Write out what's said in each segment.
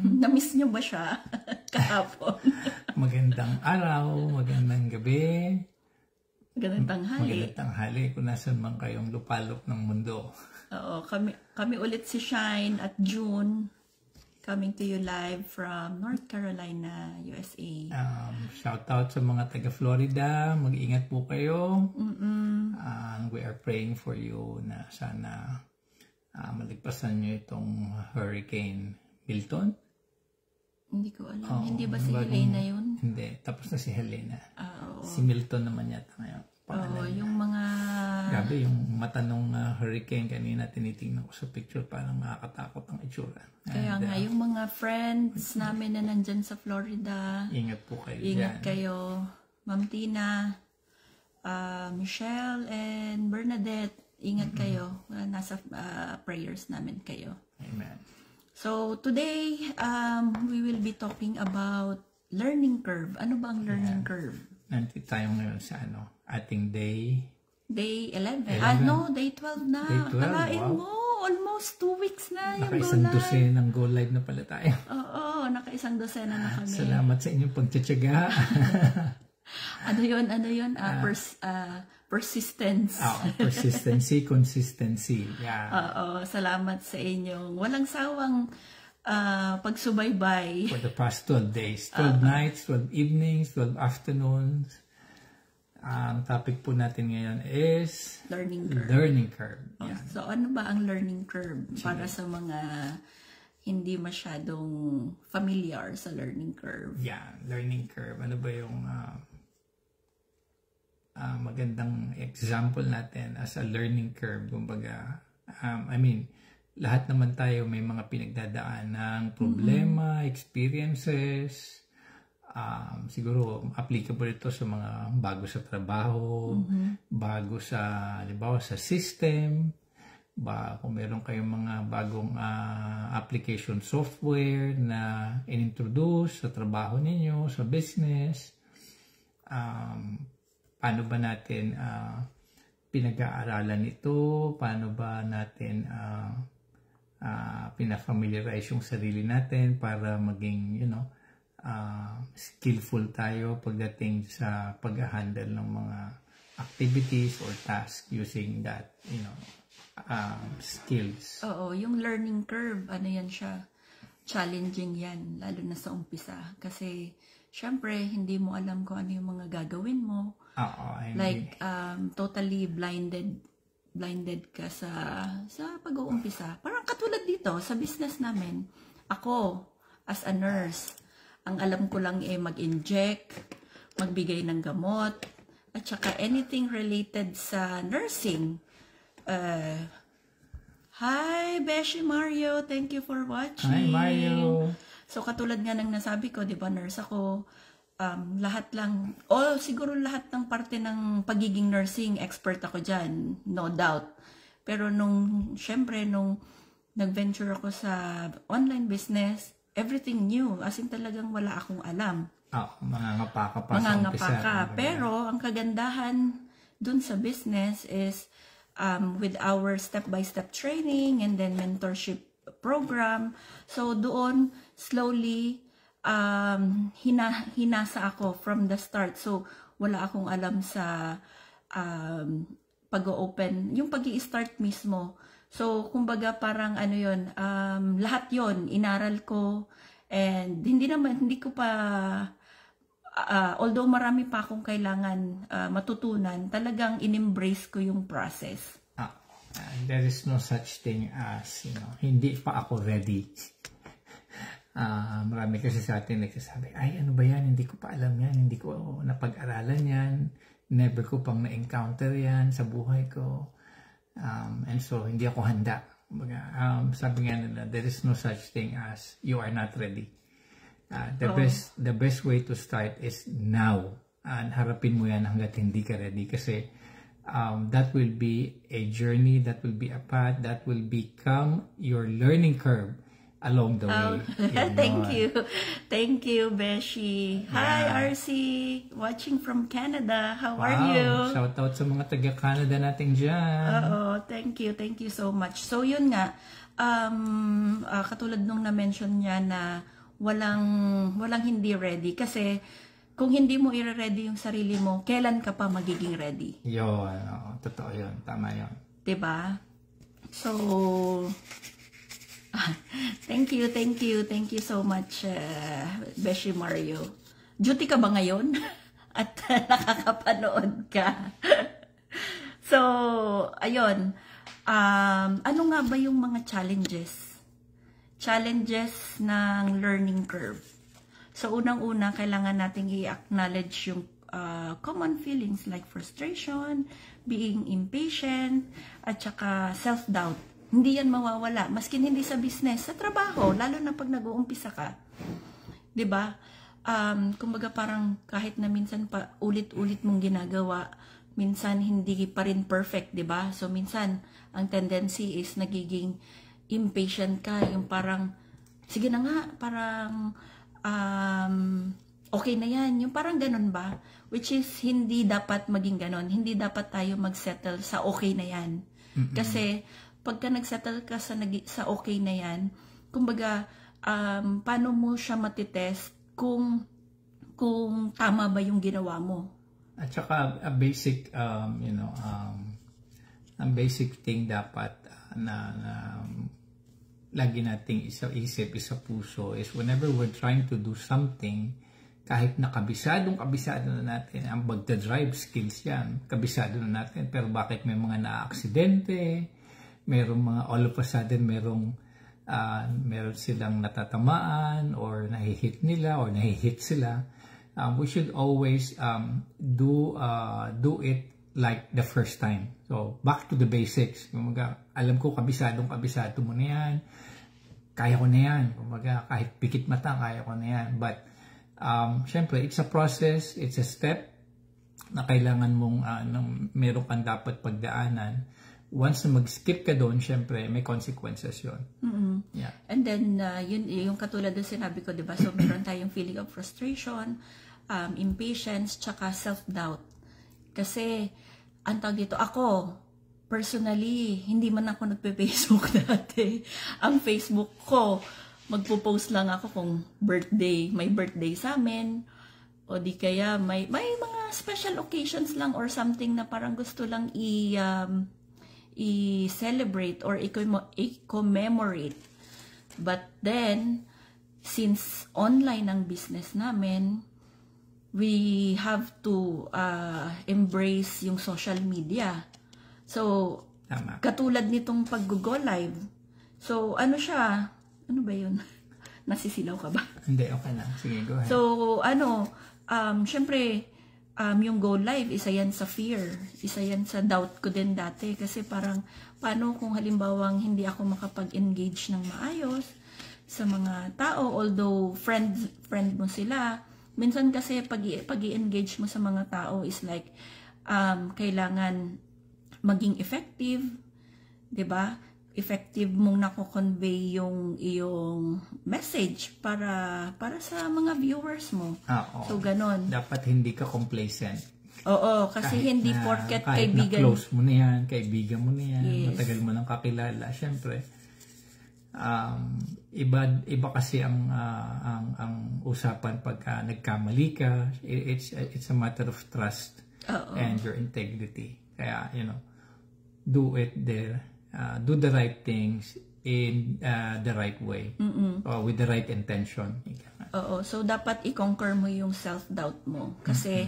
Na-miss nyo ba siya kahapon? Magandang araw, magandang gabi. Magandang tanghali. Magandang tanghali kung nasan man kayong lupalop ng mundo. Oo, kami ulit si Shine at June. Coming to you live from North Carolina, USA. Shout out sa mga taga Florida. Mag-ingat po kayo. We are praying for you na sana maligpasan nyo itong Hurricane Milton. Hindi ko alam. Hindi ba si Helena yun? Hindi. Tapos na si Helena. Oo. Si Milton naman yata ngayon. Oo, yung mga... Grabe, yung mata nung hurricane kanina tinitingnan ko sa picture, parang nakakatakot ang itsura. Kaya nga, yung mga friends namin na nandyan sa Florida. Ingat po kayo Ingat dyan. kayo. Ma'am Tina, Michelle, and Bernadette. Ingat kayo. Nasa prayers namin kayo. Amen. So, today, we will be talking about learning curve. Ano ba ang learning curve? Nandito tayo ngayon sa ating day 11. No, day 12 na. Day 12, Kalain wow. mo, almost 2 weeks na yung Naka-isang go live. dosena ng go live na pala tayo. Oo, naka-isang dosena na kami. Salamat sa inyong pagtsatsaga. Ano yun? Persistence. Consistency. Yeah. Oo, salamat sa inyong walang sawang pagsubaybay. For the past 12 days. 12 nights, 12 evenings, 12 afternoons. Ang topic po natin ngayon is learning curve. Yeah. So, ano ba ang learning curve? Para sa mga hindi masyadong familiar sa learning curve. Yeah, learning curve. Ano ba yung magandang example natin as a learning curve? Kumbaga, lahat naman tayo may mga pinagdadaan ng problema, experiences. Siguro applicable ito sa mga bago sa trabaho, bago sa, halimbawa, sa system, kung meron kayong mga bagong application software na inintroduce sa trabaho ninyo, sa business, paano ba natin pinag-aaralan ito, paano ba natin pinafamiliarize yung sarili natin para maging, skillful tayo pagdating sa pag-handle ng mga activities or tasks using that, skills. Oo, yung learning curve, ano yan siya? Challenging yan, lalo na sa umpisa. Kasi, syempre, hindi mo alam kung ano yung mga gagawin mo. Like, totally blinded ka sa pag-uumpisa. Parang katulad dito, sa business namin, ako, as a nurse, ang alam ko lang mag-inject, magbigay ng gamot, at saka anything related sa nursing. Hi, Beshi Mario. Thank you for watching. Hi, Mario. So, katulad nga ng nasabi ko, di ba, nurse ako, siguro lahat ng parte ng pagiging nursing, expert ako dyan, no doubt. Pero syempre, nung nag-venture ako sa online business, everything new, as in talagang wala akong alam. Mangangapa ka pa sa Mangangapa umpisa. ka. Pero, ang kagandahan dun sa business is, with our step-by-step training and then mentorship program. So, doon, slowly, hinasa ako from the start. So, wala akong alam sa pag-open, yung pag-i-start mismo. So, kumbaga parang lahat yon inaral ko. And hindi ko pa, although marami pa akong kailangan matutunan, talagang in-embrace ko yung process. There is no such thing as, hindi pa ako ready. Marami kasi sa atin nagsasabi, ay ano ba yan, hindi ko pa alam yan, hindi ko napag-aralan yan, never ko pang na-encounter yan sa buhay ko. And so, hindi ako handa. Sabi nga nila, there is no such thing as you are not ready. The best way to start is now. And harapin mo yan hanggat hindi ka ready. Kasi that will be a journey, that will be a path, that will become your learning curve along the way. Thank you, Beshi. Hi, RC, watching from Canada. How are you? Shout out sa mga taga-Canada natin dyan. Thank you so much. So, yun nga, katulad nung na-mention niya na walang hindi ready. Kasi kung hindi mo i-ready yung sarili mo, kailan ka pa magiging ready? Yun, totoo yun. Tama yun. Diba? So, thank you so much, Beshi Mario. Duty ka ba ngayon? At nakakapanood ka? So, ayun. Ano nga ba yung mga challenges? Challenges ng learning curve. So, unang-una, kailangan nating i-acknowledge yung common feelings like frustration, being impatient, at saka self-doubt. Hindi yan mawawala. Maskin hindi sa business, sa trabaho, lalo na pag nag-uumpisa ka. 'Di ba? Kumbaga parang kahit na minsan pa ulit-ulit mong ginagawa, minsan hindi pa rin perfect, 'di ba? So minsan ang tendency is nagiging impatient ka, yung parang sige na nga, parang okay na yan, yung parang ganun ba? Which is hindi dapat maging ganun. Hindi dapat tayo magsettle sa okay na yan. Kasi pagka nagsettle ka sa okay na yan, kumbaga paano mo siya matitest kung tama ba yung ginawa mo. At saka a basic ang basic thing dapat na lagi nating isip, isa puso is whenever we're trying to do something, kahit na kabisado na natin, ang magda-drive skills yan, kabisado na natin, pero bakit may mga na-aksidente, merong mga all of a sudden meron silang natatamaan or nahihit nila or nahihit sila, we should always do it like the first time. So, back to the basics. Kumaga, alam ko, kabisado mo na yan. Kaya ko na yan. Kumaga, kahit pikit mata, kaya ko na yan. But, syempre, it's a process, it's a step na kailangan mong, meron kang dapat pagdaanan. Once na mag-skip ka doon, syempre, may consequences yun. Yeah. And then, yung katulad na sinabi ko, diba? So, meron tayong feeling of frustration, impatience, tsaka self-doubt. Kasi, ang tawag dito, ako, personally, hindi man ako nagpe-Facebook dati. Ang Facebook ko, magpo-post lang ako kung may birthday sa amin, o di kaya may mga special occasions lang or something na parang gusto lang i-celebrate or i-commemorate. But then, since online ang business namin, we have to embrace yung social media. So, tama. Katulad nitong pag-go live. So, ano ba yun? Nasisilaw ka ba? Hindi, okay lang. Sige, go ahead. So, syempre, yung go live, isa yan sa fear. Isa yan sa doubt ko din dati. Kasi parang, paano kung halimbawang hindi ako makapag-engage ng maayos sa mga tao, although friend mo sila. Minsan kasi pag-i-engage mo sa mga tao is like, kailangan maging effective, 'di ba? Effective mong nako-convey yung iyong message para sa mga viewers mo. So ganon. Dapat hindi ka complacent. Oo, kasi kahit hindi porket kaibigan. Kahit na close mo na yan, kaibigan mo na yan, yes. Matagal mo nang kakilala, syempre. Iba kasi ang usapan pagka nagkamali ka. It's a matter of trust and your integrity. Kaya, do it there. Do the right things in the right way. With the right intention. Oo. So, dapat i-conquer mo yung self-doubt mo. Kasi,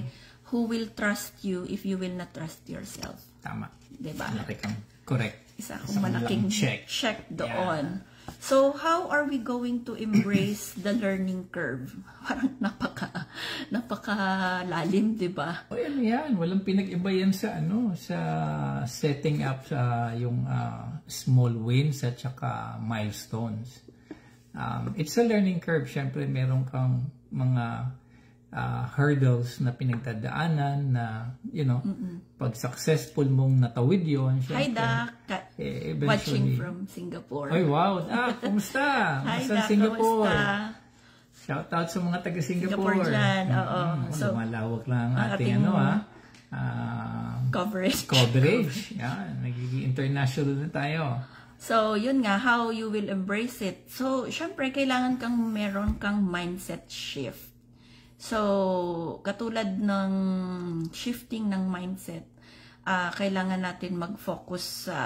who will trust you if you will not trust yourself? Tama. Diba? Malaki kang correct. Isa akong malaking check doon. Yeah. So, how are we going to embrace the learning curve? Parang napaka-lalim, diba? O yan. Walang pinag-iba yan sa setting up sa yung small wins at saka milestones. It's a learning curve. Siyempre, meron kang mga hurdles na pinagdadaanan na, pag successful mong natawid yun. Hi, Doc. Watching from Singapore. Ay, wow. Kumusta? Hi, Doc. Singapore. Kumusta? Shout out sa mga taga-Singapore. Dyan, oo. So, lumalawak lang ang ating coverage. Yan. Nagiging international na tayo. So, yun nga, how you will embrace it. So, syempre, kailangan meron kang mindset shift. So, katulad ng shifting ng mindset, kailangan natin mag-focus sa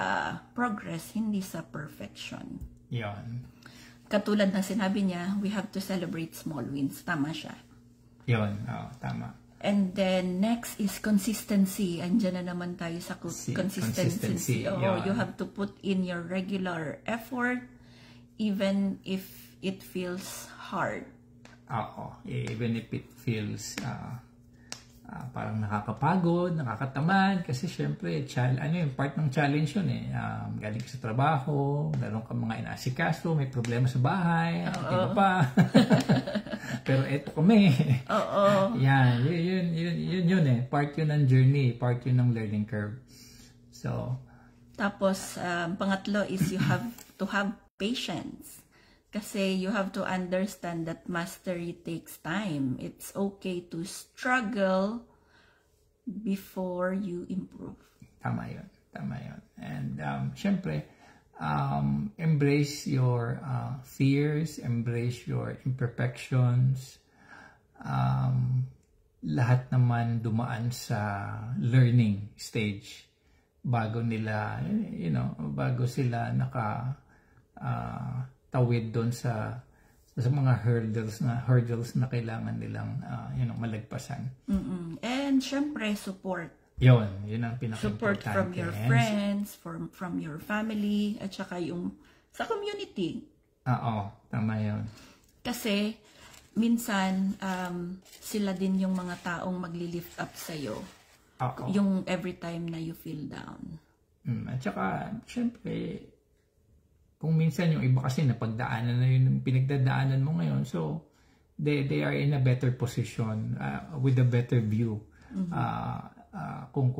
progress, hindi sa perfection. Yon. Katulad ng sinabi niya, we have to celebrate small wins. Tama siya. Yon, tama. And then, next is consistency. Andiyan na naman tayo sa consistency. You have to put in your regular effort, even if it feels hard. Even if it feels parang nakakapagod, nakakatamad, kasi syempre, part ng challenge yun eh. Galing ka sa trabaho, meron ka mga inaasikaso, may problema sa bahay, iba pa. Pero eto kami. Yan, yun eh. Part yun ng journey, part yun ng learning curve. So, tapos, pangatlo is you have to have patience. Kasi you have to understand that mastery takes time. It's okay to struggle before you improve. Tama yun. And syempre, embrace your fears, embrace your imperfections. Lahat naman dumaan sa learning stage bago sila tawid doon sa mga hurdles na kailangan nilang malagpasan. And syempre support. Yun ang pinaka-importante. Support from your friends, from your family, at saka yung sa community. Tama yun. Kasi minsan sila din yung mga taong magli-lift up sa'yo. Yung every time na you feel down. At saka syempre kung minsan yung iba kasi napagdaanan na yun yung pinagdadaanan mo ngayon, so they are in a better position with a better view kung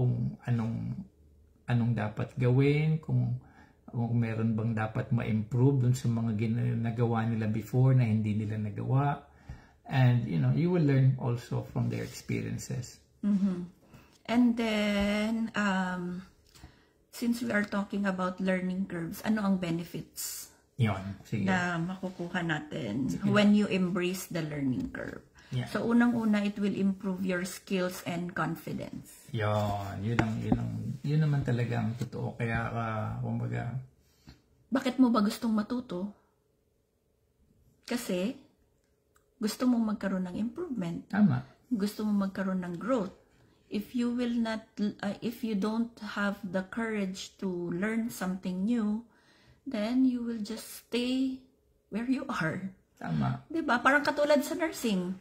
anong dapat gawin, kung meron bang dapat ma-improve dun sa mga nagawa nila before na hindi nila nagawa, and you will learn also from their experiences. And then since we are talking about learning curves, ano ang benefits na makukuha natin when you embrace the learning curve? Yeah. So, unang-una, it will improve your skills and confidence. Yun naman talaga ang totoo. Kaya, kumbaga... Bakit mo ba gustong matuto? Kasi, gusto mong magkaroon ng improvement. Tama. Gusto mong magkaroon ng growth. If you don't have the courage to learn something new, then you will just stay where you are. Tama. Diba? Parang katulad sa nursing.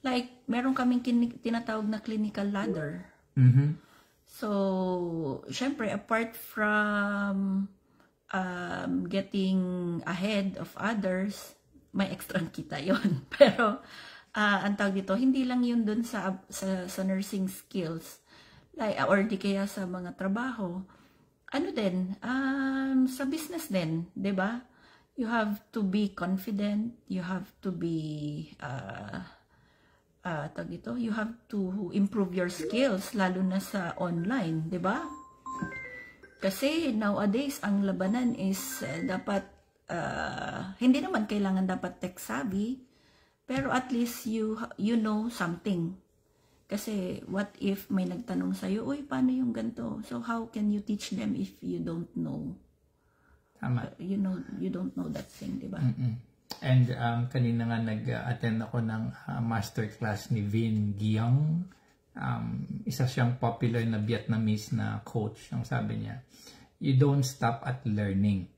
Like, meron kaming tinatawag na clinical ladder. So, syempre, apart from getting ahead of others, may extra kita yon. Pero, ang tawag dito, hindi lang yun dun sa nursing skills, like, or di kaya sa mga trabaho. Ano din, sa business din, di ba? You have to be confident, you have to be, tawag dito, you have to improve your skills, lalo na sa online, di ba? Kasi nowadays, ang labanan is dapat, hindi naman kailangan dapat tech savvy, pero at least you know something. Kasi what if may nagtanong sa'yo, uy, paano yung ganito? So how can you teach them if you don't know? Tama. You don't know that thing, di ba? And kanina nga nag-attend ako ng masterclass ni Vin Giang. Isa siyang popular na Vietnamese na coach. Ang sabi niya, you don't stop at learning.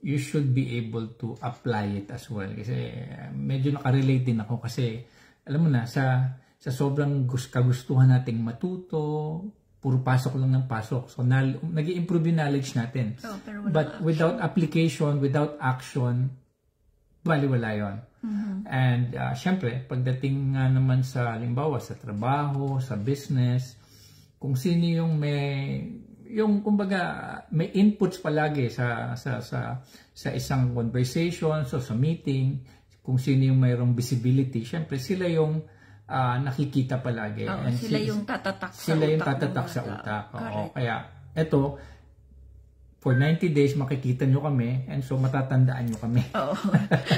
You should be able to apply it as well. Kasi medyo nakarelate din ako kasi alam mo na, sa sobrang kagustuhan nating matuto, puro pasok lang ng pasok. So nag-i-improve yung knowledge natin. But without application, without action, baliwala yun. And syempre, pagdating nga naman sa halimbawa sa trabaho, sa business, kung sino yung kumbaga may inputs palagi sa isang conversation, so sa meeting, kung sino yung mayroong visibility, syempre sila yung nakikita palagi. And sila yung tatatak sa utak. Sila yung tatatak sa utak. Kaya eto, for 90 days makikita nyo kami, and so matatandaan nyo kami. Oo.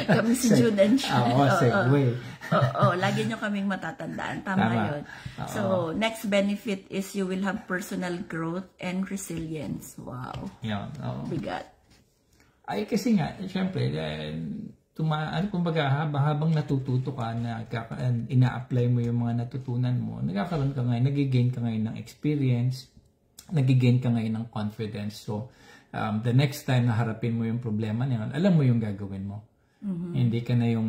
Kami si June and Sean. Oo, segue. Oo, lagi nyo kaming matatandaan. Tama yun. So, next benefit is you will have personal growth and resilience. Wow. Yan. Bigat. Ay, kasi nga, syempre, kumbaga, habang natututo ka na ina-apply mo yung mga natutunan mo, nagkakaroon ka ngayon, nag-gain ka ngayon ng experience, nag-gain ka ngayon ng confidence. So, the next time na harapin mo yung problema na yun, alam mo yung gagawin mo. Hindi ka na yung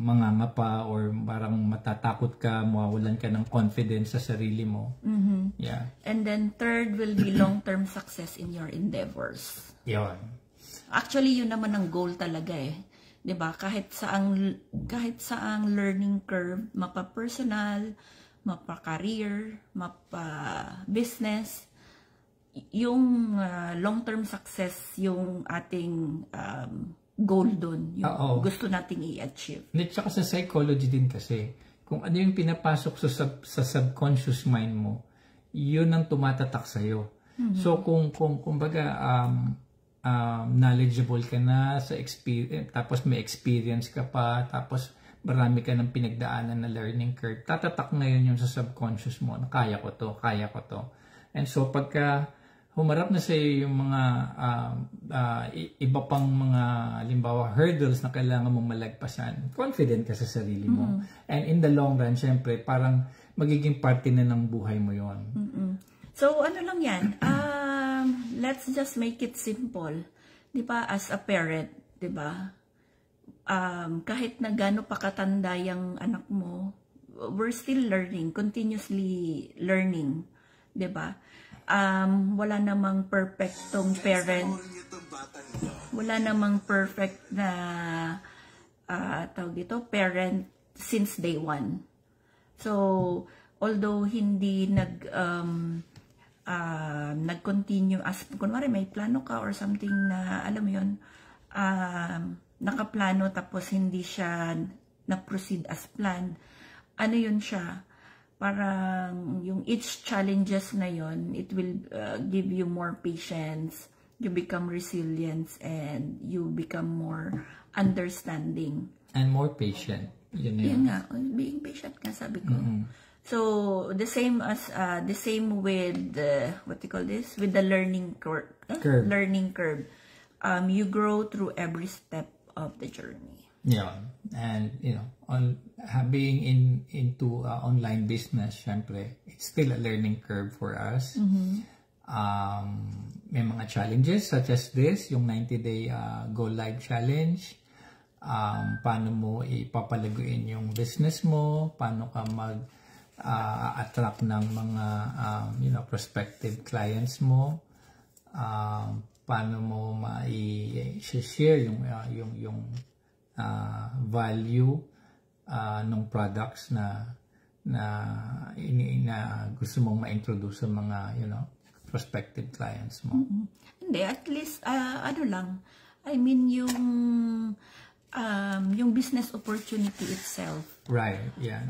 mangangapa or parang matatakot ka, mawawalan ka ng confidence sa sarili mo. Yeah. And then third will be long-term success in your endeavors. Yun. Actually, yun naman ang goal talaga eh. 'Di ba? Kahit saang learning curve, mapa-personal, mapa-career, mapa-business, yung long-term success yung ating goal doon, yung gusto nating i-achieve. At saka sa psychology din kasi, kung ano yung pinapasok sa subconscious mind mo, yun ang tumatatak sa'yo. So kung kumbaga knowledgeable ka na sa experience, tapos may experience ka pa, tapos marami ka ng pinagdaanan na learning curve, tatatak na yun yung sa subconscious mo na kaya ko to. And so pagka humarap na sa iyo yung mga iba pang mga halimbawa hurdles na kailangan mong malagpasan, confident ka sa sarili mo. And in the long run, syempre, parang magiging parte na ng buhay mo yon. So, ano lang yan? Let's just make it simple. Di ba, as a parent, di ba? Kahit na gaano pa katanda yung anak mo, we're still learning, continuously learning. Di ba? Wala namang perfectong parent. Wala namang perfect na tawag dito, parent since day one. So, although hindi nag-continue as, kunwari may plano ka or something na, alam mo yun, nakaplano tapos hindi siya na-proceed as planned, ano yun siya? Parang yung each challenges na yon, it will give you more patience, you become resilient, and you become more understanding. And more patient. Yun nga, being patient nga sabi ko. So, the same with, what you call this? With the learning curve. Learning curve. You grow through every step of the journey. Yeah, and being into online business, syempre, it's still a learning curve for us. May mga challenges such as this, yung 90-day go live challenge. Paano mo ipapalaguin yung business mo, paano ka attract ng mga prospective clients mo, paano mo ma-share yung value ng products na gusto mong ma-introduce sa mga prospective clients mo. Hindi, at least ano lang, I mean yung business opportunity itself. Right, yeah.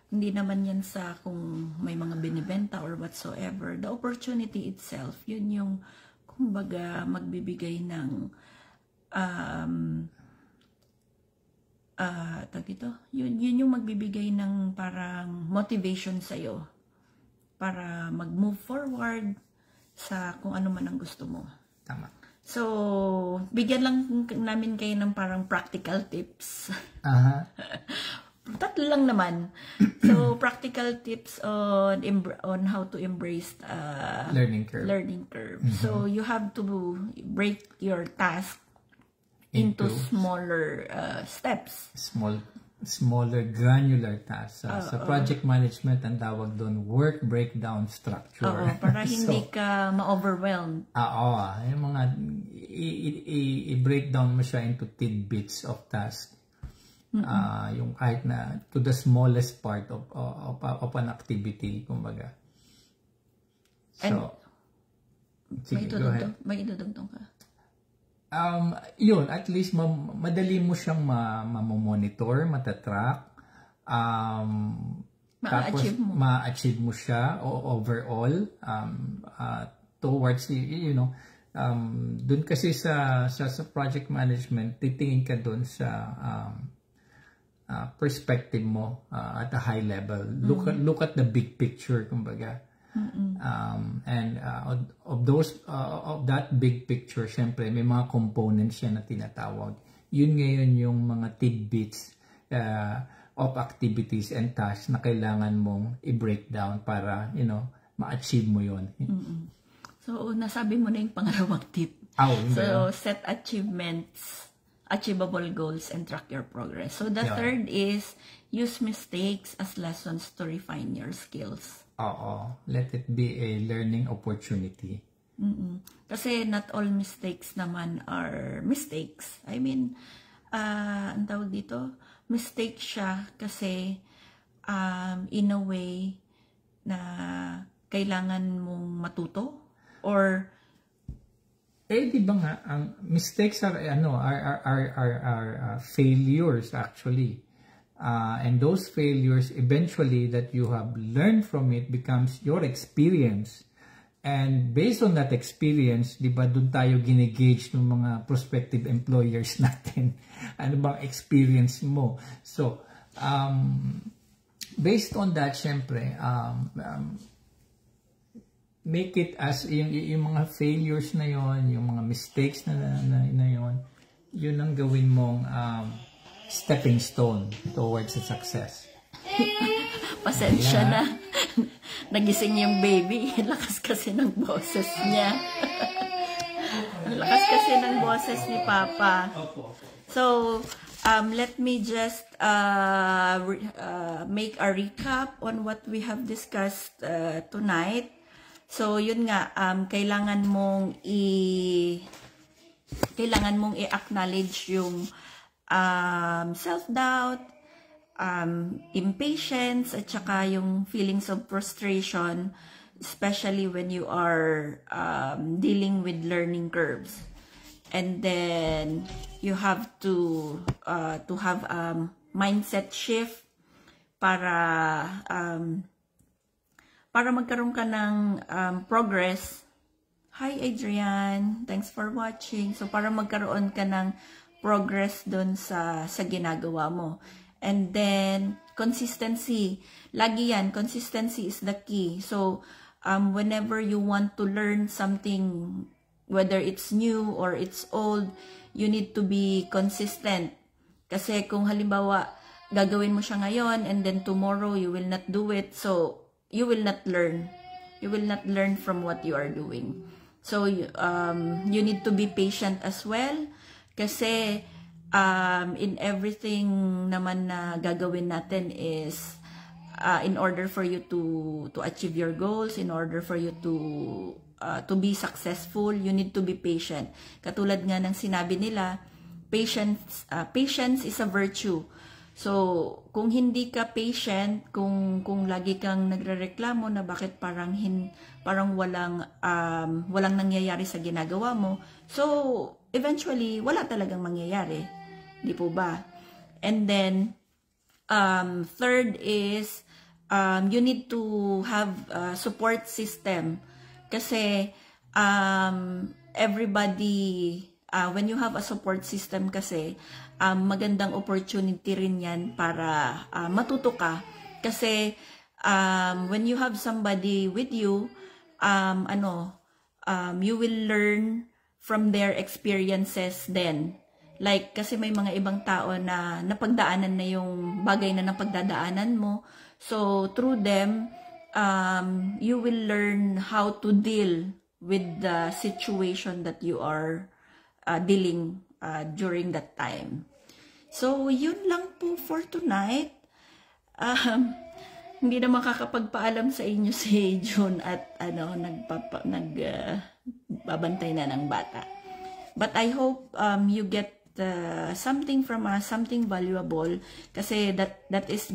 Hindi naman yan sa kung may mga binibenta or whatsoever. The opportunity itself, yun yung kumbaga magbibigay ng yun yung magbibigay ng parang motivation sa'yo para mag-move forward sa kung ano man ang gusto mo. Tama. So, bigyan lang namin kayo ng parang practical tips. Tatlo lang naman. So, practical tips on how to embrace learning curve. So, you have to break your task into smaller steps. Smaller granular tasks. Sa project management, ang tawag doon, work breakdown structure. Para hindi ka ma-overwhelmed. Yung mga, i-breakdown mo siya into tidbits of task. Yung kahit na, to the smallest part of an activity, kumbaga. So, sige, may idudugtong ka? Yun, at least madali mo siyang ma-monitor, matatrack, tapos ma-achieve mo siya overall towards Dun kasi sa project management, titingin ka dun sa perspective mo at a high level. Look at the big picture, kumbaga. And of that big picture, syempre may mga components yan na tinatawag. Yun ngayon yung mga tidbits of activities and tasks na kailangan mong i-break down para, ma-achieve mo yun. So, nasabi mo na yung pangalawang tip. So, set achievements, achievable goals, and track your progress. So, the third is use mistakes as lessons to refine your skills. Let it be a learning opportunity. Kasi not all mistakes naman are mistakes. I mean, ang tawag dito, mistake siya kasi in a way na kailangan mong matuto or di ba nga ang mistakes are failures actually. And those failures eventually that you have learned from it becomes your experience. And based on that experience, di ba, doon tayo ginigauge ng mga prospective employers natin. Ano bang experience mo? So, based on that, syempre, make it as yung mga failures na yon, yung mga mistakes na yon, yun ang gawin mong stepping stone towards a success. Pasensya na. Nagising yung baby. Lakas kasi ng boses niya. Lakas kasi ng boses ni Papa. So, let me just make a recap on what we have discussed tonight. So, yun nga, kailangan mong i-acknowledge yung self-doubt, impatience, at saka yung feelings of frustration, especially when you are dealing with learning curves. And then you have to have a mindset shift para magkaroon ka ng progress. Hi Adrian, thanks for watching. So para magkaroon ka ng progress doon sa ginagawa mo. And then consistency. Lagi yan, consistency is the key. So whenever you want to learn something, whether it's new or it's old, you need to be consistent. Kasi kung halimbawa gagawin mo siya ngayon and then tomorrow you will not do it, so you will not learn. You will not learn from what you are doing. So you need to be patient as well. Kasi in everything naman na gagawin natin is in order for you to achieve your goals, in order for you to be successful, you need to be patient. Katulad nga ng sinabi nila, patience is a virtue. So, kung hindi ka patient, kung lagi kang nagrereklamo na bakit parang walang nangyayari sa ginagawa mo, so eventually wala talagang mangyayari, di po ba? And then third is you need to have a support system kasi everybody, when you have a support system kasi magandang opportunity rin yan para matuto ka. Kasi when you have somebody with you, you will learn from their experiences then. Like, kasi may mga ibang tao na napagdaanan na yung bagay na napagdadaanan mo. So, through them, you will learn how to deal with the situation that you are dealing during that time. So, yun lang po for tonight. Hindi na makakapagpaalam sa inyo si June at nagbabantay na ng bata. But I hope you get something from us, something valuable, kasi that is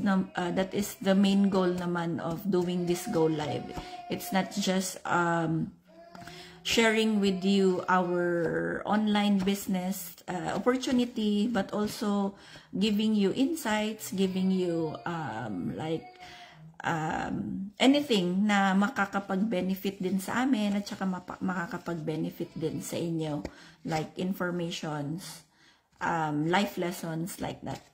the main goal naman of doing this Go Live. It's not just sharing with you our online business opportunity, but also giving you insights, giving you anything na makakapag-benefit din sa amin at saka makakapag-benefit din sa inyo, like informations, life lessons like that.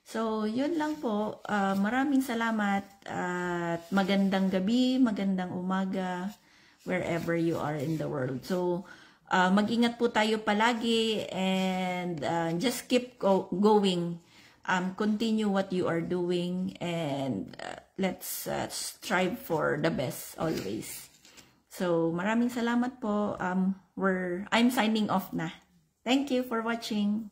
So, yun lang po. Maraming salamat at magandang gabi, magandang umaga, wherever you are in the world. So, mag-ingat po tayo palagi and just keep going. Continue what you are doing and let's strive for the best always. So, maraming salamat po. I'm signing off na. Thank you for watching.